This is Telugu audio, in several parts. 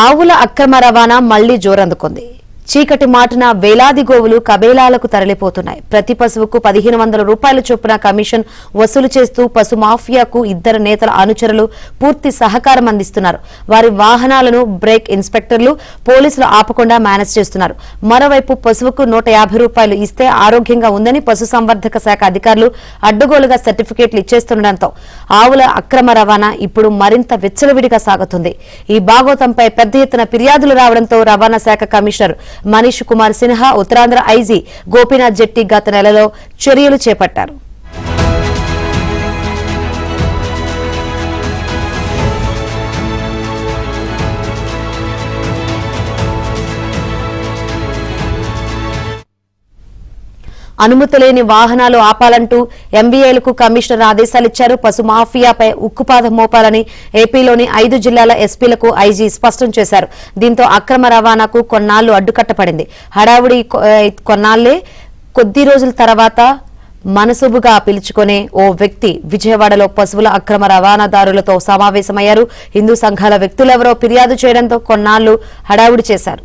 ఆవుల అక్రమ రవాణా మళ్లీ జోరందుకుంది. చీకటి మాటున వేలాది గోవులు కబేలాలకు తరలిపోతున్నాయి. ప్రతి పశువుకు 1500 రూపాయల చొప్పున కమిషన్ వసూలు చేస్తూ పశు మాఫియాకు ఇద్దరు నేతల అనుచరులు పూర్తి సహకారం అందిస్తున్నారు. వారి వాహనాలను బ్రేక్ ఇన్స్పెక్టర్లు, పోలీసులు ఆపకుండా మేనేజ్ చేస్తున్నారు. మరోవైపు పశువుకు 150 రూపాయలు ఇస్తే ఆరోగ్యంగా ఉందని పశుసంవర్ధక శాఖ అధికారులు అడ్డగోలుగా సర్టిఫికెట్లు ఇచ్చేస్తుండటంతో ఆవుల అక్రమ రవాణా ఇప్పుడు మరింత విచ్చలవిడిగా సాగుతుంది. ఈ బాగోతంపై పెద్ద ఎత్తున ఫిర్యాదులు రావడంతో రవాణా శాఖ కమిషనర్ మనీష్ కుమార్ సిన్హా, ఉత్తరాంధ్ర ఐజీ గోపీనాథ్ జెట్టి గత నెలలో చర్యలు చేపట్టారు. అనుమతి లేని వాహనాలు ఆపాలంటూ ఎంబీఏలకు కమిషనర్ ఆదేశాలిచ్చారు. పశు మాఫియాపై ఉక్కుపాదం మోపాలని ఏపీలోని 5 జిల్లాల ఎస్పీలకు ఐజీ స్పష్టం చేశారు. దీంతో అక్రమ రవాణాకు కొన్నాళ్లు అడ్డుకట్టపడింది. హడావుడి కొన్నాళ్లే కొద్ది రోజుల తర్వాత మనసుబుగా పిలుచుకునే ఓ వ్యక్తి విజయవాడలో పశువుల అక్రమ రవాణాదారులతో సమావేశమయ్యారు. హిందూ సంఘాల వ్యక్తులెవరో ఫిర్యాదు చేయడంతో కొన్నాళ్లు హడావుడి చేశారు.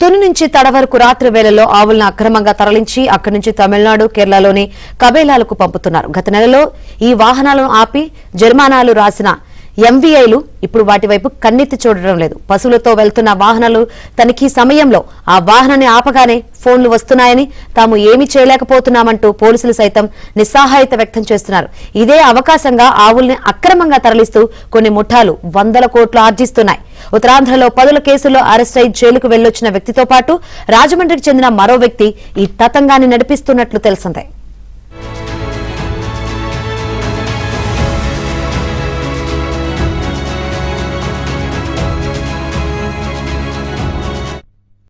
తుని నుంచి తడ వరకు రాత్రి వేళల్లో ఆవులను అక్రమంగా తరలించి అక్కడి నుంచి తమిళనాడు, కేరళలోని కబేలాలకు పంపుతున్నారు. గత నెలలో ఈ వాహనాలను ఆపి జరిమానాలు రాసిన ఎంవీఐలు ఇప్పుడు వాటి వైపు కన్నెత్తి చూడడం లేదు. పశువులతో వెళ్తున్న వాహనాలు తనిఖీ సమయంలో ఆ వాహనాన్ని ఆపగానే ఫోన్లు వస్తున్నాయని, తాము ఏమీ చేయలేకపోతున్నామంటూ పోలీసులు సైతం నిస్సహాయత వ్యక్తం చేస్తున్నారు. ఇదే అవకాశంగా ఆవుల్ని అక్రమంగా తరలిస్తూ కొన్ని ముఠాలు 100 కోట్లు ఆర్జిస్తున్నాయి. ఉత్తరాంధ్రలో 10 కేసుల్లో అరెస్ట్ అయి జైలుకు వెళ్లొచ్చిన వ్యక్తితో పాటు రాజమండ్రికి చెందిన మరో వ్యక్తి ఈ తతంగాన్ని నడిపిస్తున్నట్లు తెలిసిందే.